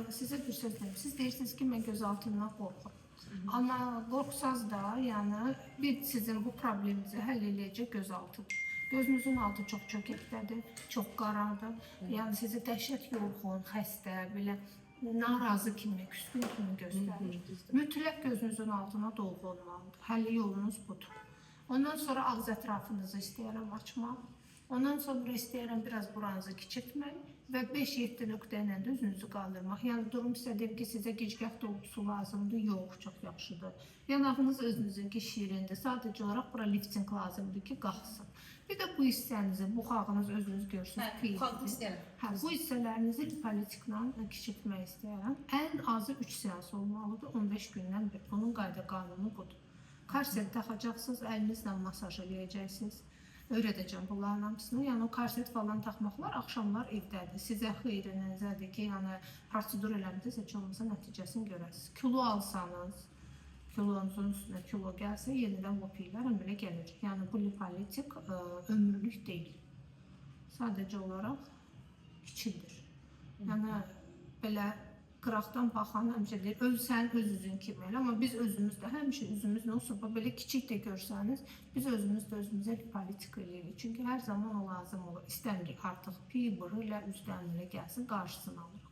Sizə bir söz deyim. Siz deyirsiniz ki, mən gözaltından qorxuram. Amma qorxsaz da, yəni bir sizin bu probleminizi həll edəcək gözaltıdır. Gözünüzün altı çox çökəkdədir, çox qaradır. Yəni sizi dəhşət yorğun, xəstə, belə narazı kimi, küskün kimi göstərir. Mütləq gözünüzün altına dolğu olmalıdır. Həlli yolunuz budur. Ondan sonra ağız ətrafınızı istəyirəm açmaq. Ondan sonra istəyirəm biraz buranızı kiçiltmək və 5-7 nöqtə ilə də üzünüzü qaldırmaq. Yəni durum istədim ki, sizə gicgah dolgusu lazımdır. Yox, çox yaxşıdır. Yanağınız özünüzünki şirindir. Sadəcə olaraq bura lifting lazımdır ki, qalxsın. Bir də bu hissənizi, buxağınız özünüz görsünüz. Buxağını istəyirəm. Bu hissələrinizi lipolitiklə kiçiltmək istəyirəm. Ən azı 3 seans olmalıdır, 15 gündən bir. Bunun qayda qanunu budur. Korset taxacaqsınız, əlinizlə masaj eləyəcəksiniz. Öyrədəcəm bunların hamısını. Yəni o korset falan taxmaqlar axşamlar evdədir. Sizə xeyrinizədir ki, yəni prosedur eləmədiniz, heç olmasa nəticəsini görəsiniz. Kilo alsanız, kilonuzun üstünə kilo gəlsə, yenidən bu pillər əmələ gələcək. Yəni bu lipolitik ömürlük deyil. Sadəcə olaraq kiçildir. Yəni belə qıraqdan baxan həmişə deyir, sən öz üzün kimi elə, amma biz özümüz də həmişə üzümüz nə olsa, belə kiçik də görsəniz, biz özümüz də özümüzə lipolitik eləyirik. Çünki hər zaman o lazım olur. İstəmirik artıq pibır ilə üzdən ilə gəlsin, qarşısını alırıq.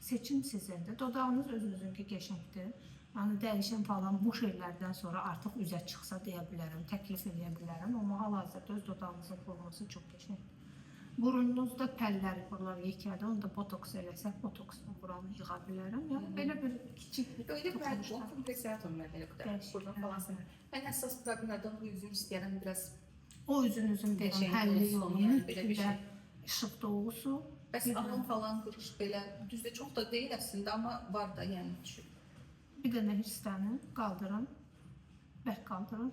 Seçim sizindir. Dodağınız özünüzünki qəşəngdir. Yəni dəyişən falan bu şeylərdən sonra artıq üzə çıxsa deyə bilərəm, təklif edə bilərəm. Amma hal-hazırda öz dodağınızın forması çox qəşəngdir. Burununuzda pəlləri, buralar yekədir, onu da botoks eləsək, botoksla buranı yığa bilərəm. Yəni belə bir kiçik bir öyle bir kompleksatum mən belə qədər. Buradan falan sənə. Mən əsas problemlərdən bu üzünü istəyirəm biraz. O üzünüzün həlli yolu, mütləq işıq dolgusu. Bəs alın falan qırış belə, düzdə çox da deyil əslində, amma var da yəni düşür. Bir dənə hissəni qaldırın, bərk qaldırın.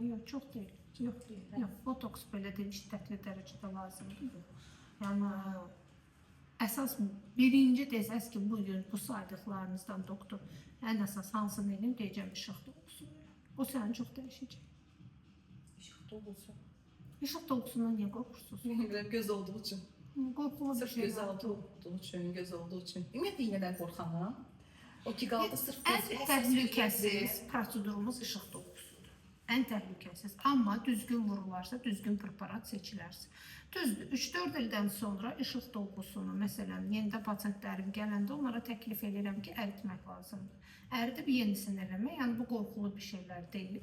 Yox, çox deyil. Yox, botoks belə deyil, şiddətli dərəcədə lazımdır. Yəni, əsas birinci desəz ki, bugün bu saydıqlarınızdan doktor ən əsas hansını edin, deyəcəm işıq dolgusu. O səni çox dəyişəcək. İşıq dolgusu? İşıq dolgusundan niyə qorxursunuz? Bilmirəm, göz olduğu üçün. Qorxulu bir şey. Göz olduğu üçün. Ümumiyyətlə iynədən qorxanam. O ki qaldı sırf ən təhlükəsiz prosedurumuz işıq dolgusudur. Ən təhlükəsiz. Amma düzgün vurularsa, düzgün preparat seçilərsə. Düzdür, 3-4 ildən sonra işıq dolgusunu, məsələn, yenidə pasientlərim gələndə onlara təklif edirəm ki, əritmək lazımdır. Əridib yenisini eləmək, yəni bu qorxulu bir şeylər deyil.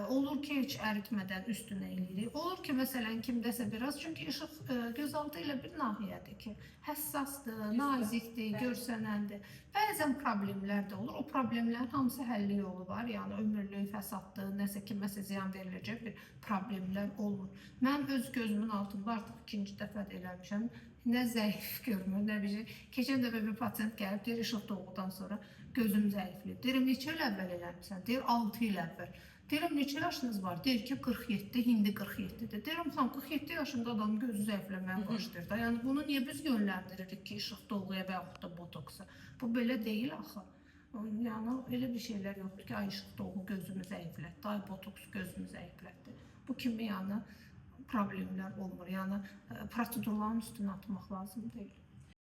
Olur ki, heç əritmədən üstünə eləyirik. Olur ki, məsələn, kimdəsə biraz, çünki işıq gözaltı ilə bir nahiyədir ki, həssasdır, nazikdir, görsənəndir. Bəzən problemlər də olur. O problemlərin hamısı həlli yolu var. Yəni, ömürlük, fəsaddır, nəsə kiməsə ziyan veriləcək bir problemlər olur. Mən öz gözümün altında artıq ikinci dəfə də eləmişəm. Nə zəif görmür, nə bir şey. Keçən dəfə bir pasient gəlib, deyir, işıq dolğudan sonra gözüm zəifliyib. Deyirəm, neçə il əvvəl eləmişsən? Deyir, 6 il əvvəl. Deyirəm, neçə yaşınız var? Deyir ki, 47, indi 47-dir. Deyirəm, xan, 47 yaşında adam gözü zəifləməyə başlayır da. Yəni, bunu niyə biz yönləndiririk ki, işıq dolğuya və yaxud da botoksa? Bu belə deyil axı. Yəni, elə bir şeylər yoxdur ki, ay işıq dolğu gözümü zəiflətdi, ay botoks gözümü zəiflətdi. Bu kimi, yəni, problemlər olmur. Yəni, prosedurların üstünə atmaq lazım deyil.